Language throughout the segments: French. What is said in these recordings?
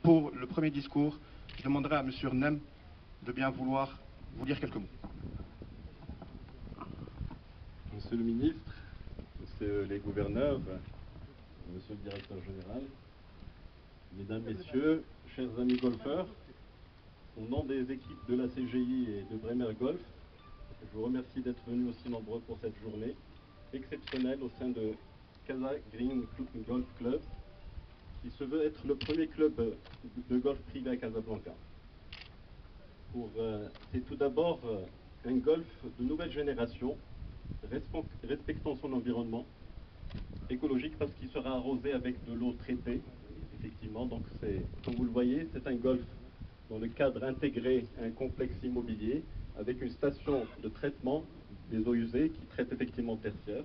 Pour le premier discours, je demanderai à M. Nem de bien vouloir vous dire quelques mots. Monsieur le ministre, Monsieur les gouverneurs, Monsieur le directeur général, Mesdames, Messieurs, chers amis golfeurs, au nom des équipes de la CGI et de Bremer Golf, je vous remercie d'être venus aussi nombreux pour cette journée exceptionnelle au sein de Casa Green Golf Club, qui se veut être le premier club de golf privé à Casablanca. C'est tout d'abord un golf de nouvelle génération, respectant son environnement écologique parce qu'il sera arrosé avec de l'eau traitée, effectivement. Donc comme vous le voyez, c'est un golf dans le cadre intégré à un complexe immobilier avec une station de traitement des eaux usées qui traite effectivement tertiaire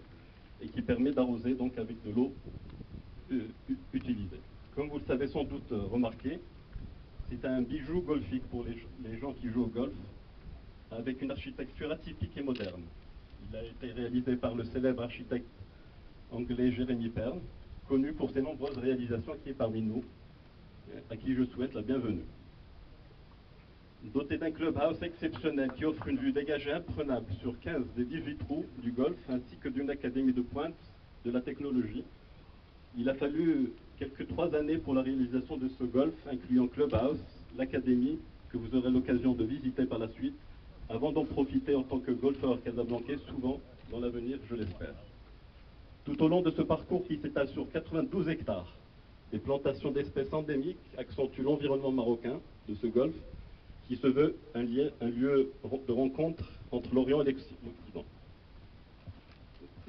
et qui permet d'arroser donc avec de l'eau utilisée. Comme vous le savez sans doute remarqué, c'est un bijou golfique pour les gens qui jouent au golf, avec une architecture atypique et moderne. Il a été réalisé par le célèbre architecte anglais Jeremy Pern, connu pour ses nombreuses réalisations, qui est parmi nous, à qui je souhaite la bienvenue. Doté d'un clubhouse exceptionnel qui offre une vue dégagée imprenable sur 15 des 18 trous du golf, ainsi que d'une académie de pointe de la technologie, il a fallu quelques 3 années pour la réalisation de ce golf, incluant clubhouse, l'académie, que vous aurez l'occasion de visiter par la suite, avant d'en profiter en tant que golfeur casablancais, souvent dans l'avenir, je l'espère. Tout au long de ce parcours qui s'étale sur 92 hectares, des plantations d'espèces endémiques accentuent l'environnement marocain de ce golfe, qui se veut un lieu de rencontre entre l'Orient et l'Occident.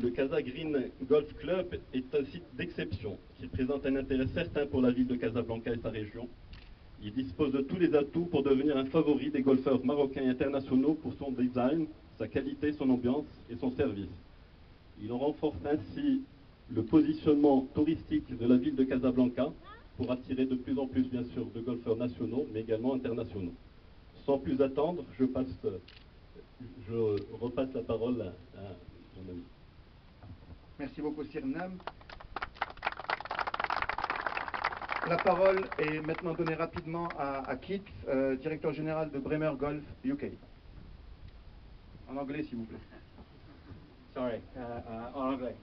Le Casa Green Golf Club est un site d'exception qui présente un intérêt certain pour la ville de Casablanca et sa région. Il dispose de tous les atouts pour devenir un favori des golfeurs marocains et internationaux pour son design, sa qualité, son ambiance et son service. Il renforce ainsi le positionnement touristique de la ville de Casablanca pour attirer de plus en plus, bien sûr, de golfeurs nationaux, mais également internationaux. Sans plus attendre, je repasse la parole à mon ami. Merci beaucoup, Sir Nem. La parole est maintenant donnée rapidement à Keith, directeur général de Bremer Golf UK. En anglais, s'il vous plaît. Sorry, en anglais.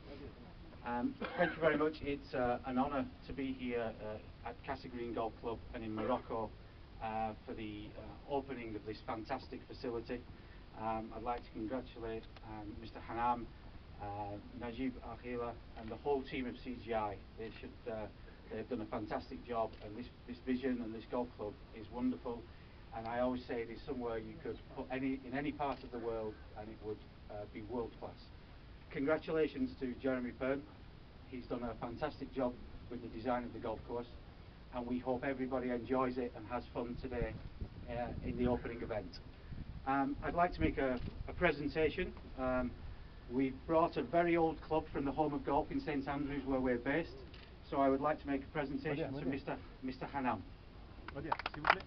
Thank you very much. It's an honour to be here at Casa Green Golf Club and in Morocco for the opening of this fantastic facility. I'd like to congratulate Mr. Hanam, Najib Akhila and the whole team of CGI. They've done a fantastic job, and this vision and this golf club is wonderful. And I always say it is somewhere you could put in any part of the world and it would be world class. Congratulations to Jeremy Pern. He's done a fantastic job with the design of the golf course, and we hope everybody enjoys it and has fun today in the opening event. I'd like to make a presentation. We've brought a very old club from the home of golf in St Andrews, where we're based. So I would like to make a presentation to Mr. Hanam. S'il vous plaît.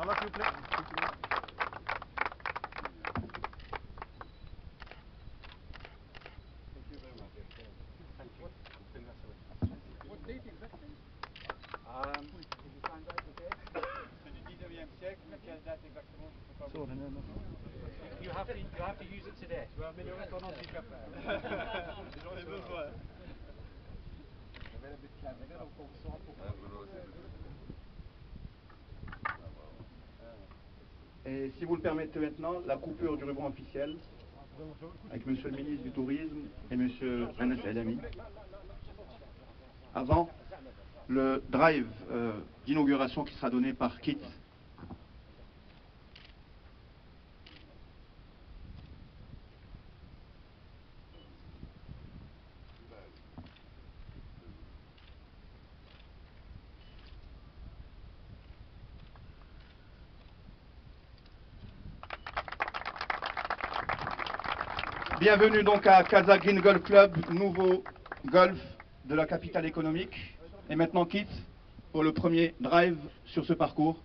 Alors, s'il vous plaît. Thank you very much. Thank you. What date exactly? Did you find out the date? C'est du 19e siècle, mais quelle date exactement? Je ne sais pas. You have to use it today. Tu vas améliorer ton handicap. J'en ai besoin. Et si vous le permettez maintenant, la coupure du ruban officiel avec Monsieur le ministre du Tourisme et Monsieur Anas Elami. Avant le drive d'inauguration qui sera donné par Keith. Bienvenue donc à Casa Green Golf Club, nouveau golf de la capitale économique. Et maintenant Keith pour le premier drive sur ce parcours.